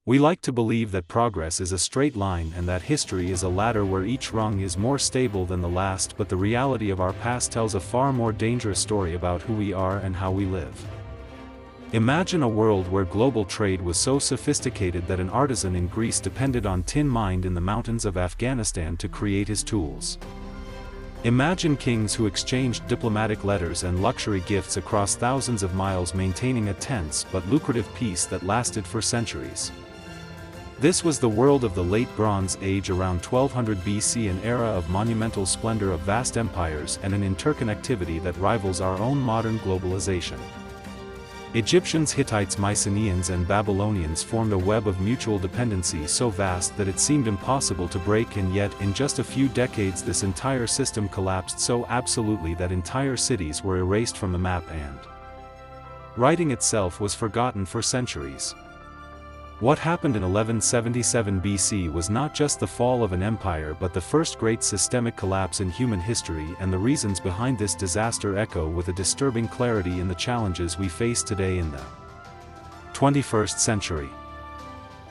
We like to believe that progress is a straight line and that history is a ladder where each rung is more stable than the last, but the reality of our past tells a far more dangerous story about who we are and how we live. Imagine a world where global trade was so sophisticated that an artisan in Greece depended on tin mined in the mountains of Afghanistan to create his tools. Imagine kings who exchanged diplomatic letters and luxury gifts across thousands of miles, maintaining a tense but lucrative peace that lasted for centuries. This was the world of the Late Bronze Age around 1200 BC, an era of monumental splendor, of vast empires, and an interconnectivity that rivals our own modern globalization. Egyptians, Hittites, Mycenaeans, and Babylonians formed a web of mutual dependency so vast that it seemed impossible to break, and yet in just a few decades this entire system collapsed so absolutely that entire cities were erased from the map, and writing itself was forgotten for centuries. What happened in 1177 BC was not just the fall of an empire but the first great systemic collapse in human history, and the reasons behind this disaster echo with a disturbing clarity in the challenges we face today in the 21st century.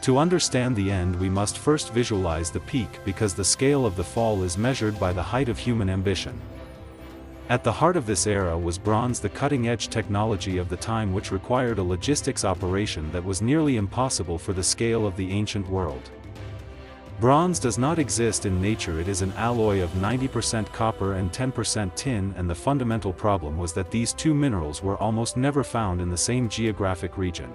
To understand the end, we must first visualize the peak, because the scale of the fall is measured by the height of human ambition. At the heart of this era was bronze, the cutting-edge technology of the time, which required a logistics operation that was nearly impossible for the scale of the ancient world. Bronze does not exist in nature, it is an alloy of 90% copper and 10% tin, and the fundamental problem was that these two minerals were almost never found in the same geographic region.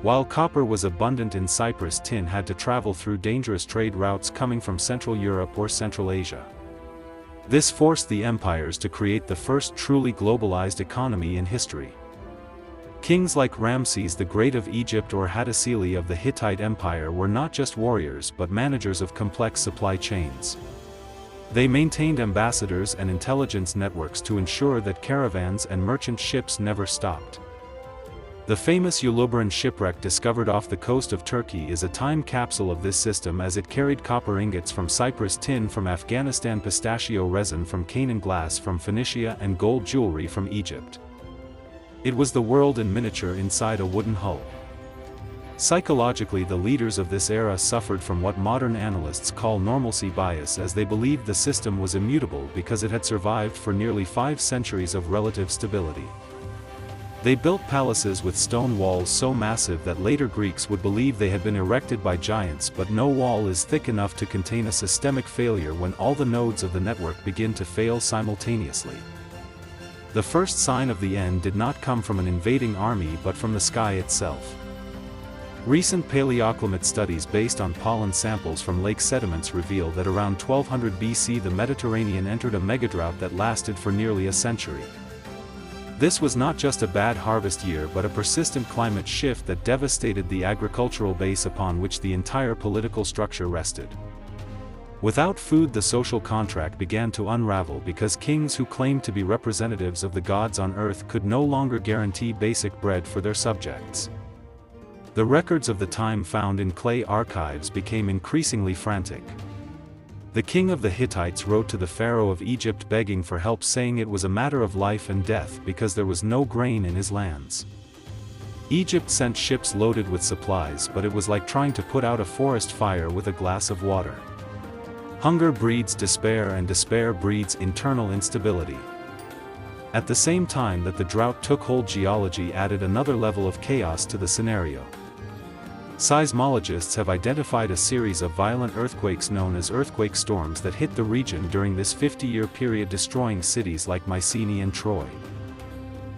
While copper was abundant in Cyprus, tin had to travel through dangerous trade routes coming from Central Europe or Central Asia. This forced the empires to create the first truly globalized economy in history. Kings like Ramses the Great of Egypt or Hattusili of the Hittite Empire were not just warriors but managers of complex supply chains. They maintained ambassadors and intelligence networks to ensure that caravans and merchant ships never stopped. The famous Uluburun shipwreck discovered off the coast of Turkey is a time capsule of this system, as it carried copper ingots from Cyprus, tin from Afghanistan, pistachio resin from Canaan, glass from Phoenicia, and gold jewelry from Egypt. It was the world in miniature inside a wooden hull. Psychologically, the leaders of this era suffered from what modern analysts call normalcy bias, as they believed the system was immutable because it had survived for nearly 5 centuries of relative stability. They built palaces with stone walls so massive that later Greeks would believe they had been erected by giants, but no wall is thick enough to contain a systemic failure when all the nodes of the network begin to fail simultaneously. The first sign of the end did not come from an invading army but from the sky itself. Recent paleoclimate studies based on pollen samples from lake sediments reveal that around 1200 BC the Mediterranean entered a megadrought that lasted for nearly a century. This was not just a bad harvest year but a persistent climate shift that devastated the agricultural base upon which the entire political structure rested. Without food, the social contract began to unravel because kings who claimed to be representatives of the gods on earth could no longer guarantee basic bread for their subjects. The records of the time found in clay archives became increasingly frantic. The king of the Hittites wrote to the pharaoh of Egypt begging for help, saying it was a matter of life and death because there was no grain in his lands. Egypt sent ships loaded with supplies, but it was like trying to put out a forest fire with a glass of water. Hunger breeds despair, and despair breeds internal instability. At the same time that the drought took hold, geology added another level of chaos to the scenario. Seismologists have identified a series of violent earthquakes known as earthquake storms that hit the region during this 50-year period, destroying cities like Mycenae and Troy.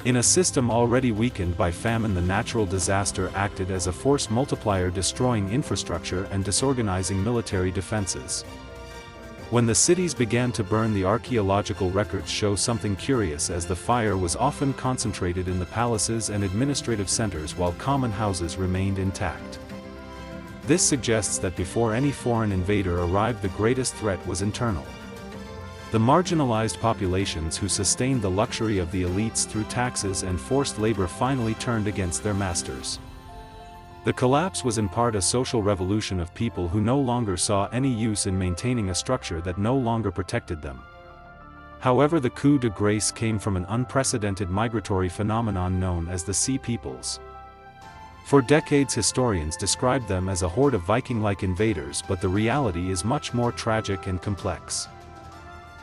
In a system already weakened by famine, the natural disaster acted as a force multiplier, destroying infrastructure and disorganizing military defenses. When the cities began to burn, the archaeological records show something curious, as the fire was often concentrated in the palaces and administrative centers while common houses remained intact. This suggests that before any foreign invader arrived, the greatest threat was internal. The marginalized populations who sustained the luxury of the elites through taxes and forced labor finally turned against their masters. The collapse was in part a social revolution of people who no longer saw any use in maintaining a structure that no longer protected them. However, the coup de grace came from an unprecedented migratory phenomenon known as the Sea Peoples. For decades historians described them as a horde of Viking-like invaders, but the reality is much more tragic and complex.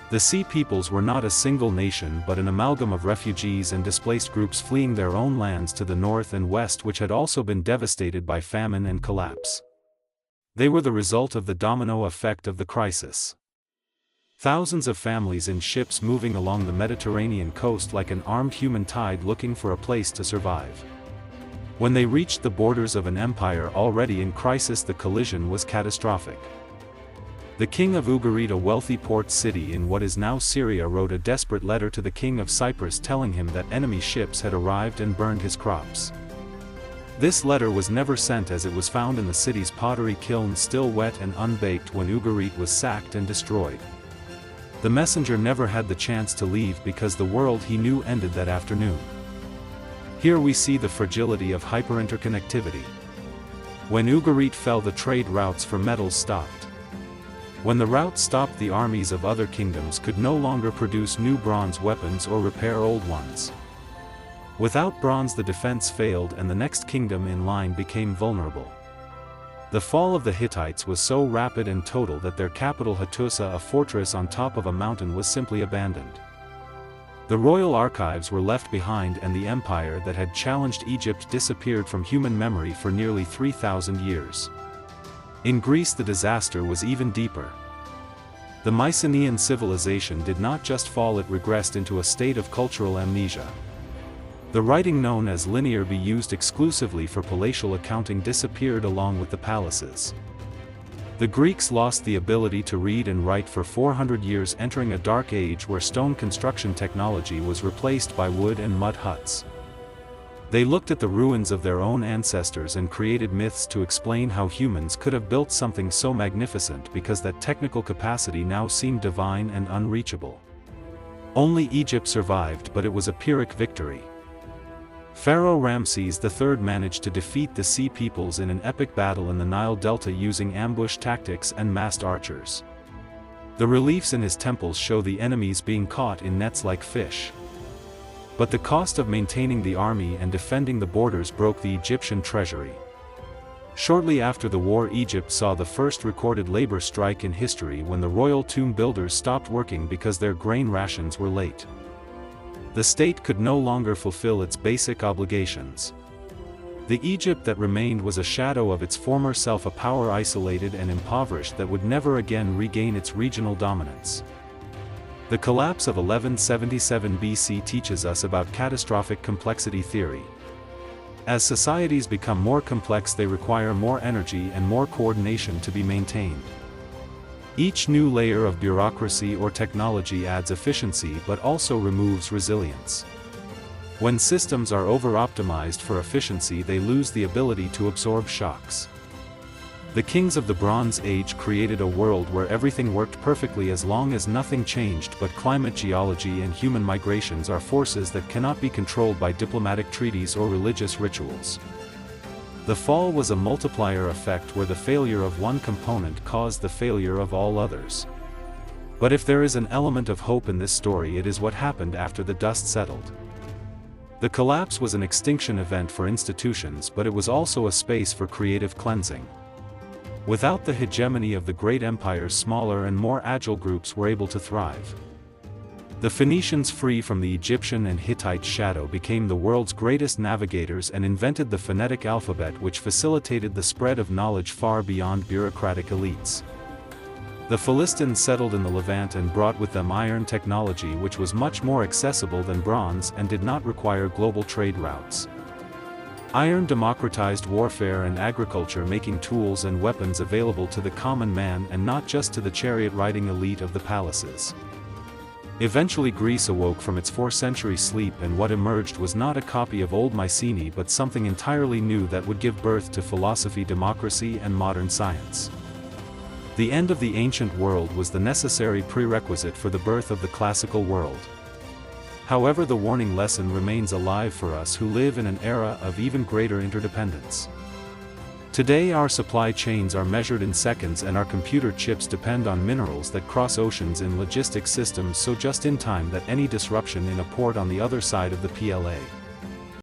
The Sea Peoples were not a single nation but an amalgam of refugees and displaced groups fleeing their own lands to the north and west, which had also been devastated by famine and collapse. They were the result of the domino effect of the crisis. Thousands of families in ships moving along the Mediterranean coast like an armed human tide looking for a place to survive. When they reached the borders of an empire already in crisis, the collision was catastrophic. The king of Ugarit, a wealthy port city in what is now Syria, wrote a desperate letter to the king of Cyprus telling him that enemy ships had arrived and burned his crops. This letter was never sent, as it was found in the city's pottery kiln still wet and unbaked when Ugarit was sacked and destroyed. The messenger never had the chance to leave because the world he knew ended that afternoon. Here we see the fragility of hyperinterconnectivity. When Ugarit fell, the trade routes for metals stopped. When the route stopped, the armies of other kingdoms could no longer produce new bronze weapons or repair old ones. Without bronze, the defense failed and the next kingdom in line became vulnerable. The fall of the Hittites was so rapid and total that their capital Hattusa, a fortress on top of a mountain, was simply abandoned. The royal archives were left behind and the empire that had challenged Egypt disappeared from human memory for nearly 3,000 years. In Greece, the disaster was even deeper. The Mycenaean civilization did not just fall, it regressed into a state of cultural amnesia. The writing known as linear be used exclusively for palatial accounting disappeared along with the palaces. The Greeks lost the ability to read and write for 400 years, entering a dark age where stone construction technology was replaced by wood and mud huts. They looked at the ruins of their own ancestors and created myths to explain how humans could have built something so magnificent, because that technical capacity now seemed divine and unreachable. Only Egypt survived, but it was a Pyrrhic victory. Pharaoh Ramses III managed to defeat the Sea Peoples in an epic battle in the Nile Delta using ambush tactics and massed archers. The reliefs in his temples show the enemies being caught in nets like fish. But the cost of maintaining the army and defending the borders broke the Egyptian treasury. Shortly after the war, Egypt saw the first recorded labor strike in history when the royal tomb builders stopped working because their grain rations were late. The state could no longer fulfill its basic obligations. The Egypt that remained was a shadow of its former self, a power isolated and impoverished that would never again regain its regional dominance. The collapse of 1177 BC teaches us about catastrophic complexity theory. As societies become more complex, they require more energy and more coordination to be maintained. Each new layer of bureaucracy or technology adds efficiency but also removes resilience. When systems are over-optimized for efficiency, they lose the ability to absorb shocks. The kings of the Bronze Age created a world where everything worked perfectly as long as nothing changed, but climate, geology and human migrations are forces that cannot be controlled by diplomatic treaties or religious rituals. The fall was a multiplier effect where the failure of one component caused the failure of all others. But if there is an element of hope in this story, it is what happened after the dust settled. The collapse was an extinction event for institutions, but it was also a space for creative cleansing. Without the hegemony of the great empires, smaller and more agile groups were able to thrive. The Phoenicians, free from the Egyptian and Hittite shadow, became the world's greatest navigators and invented the phonetic alphabet, which facilitated the spread of knowledge far beyond bureaucratic elites. The Philistines settled in the Levant and brought with them iron technology, which was much more accessible than bronze and did not require global trade routes. Iron democratized warfare and agriculture, making tools and weapons available to the common man and not just to the chariot-riding elite of the palaces. Eventually Greece awoke from its 4-century sleep, and what emerged was not a copy of old Mycenae but something entirely new that would give birth to philosophy, democracy and modern science. The end of the ancient world was the necessary prerequisite for the birth of the classical world. However, the warning lesson remains alive for us who live in an era of even greater interdependence. Today our supply chains are measured in seconds and our computer chips depend on minerals that cross oceans in logistics systems so just in time that any disruption in a port on the other side of the PLA.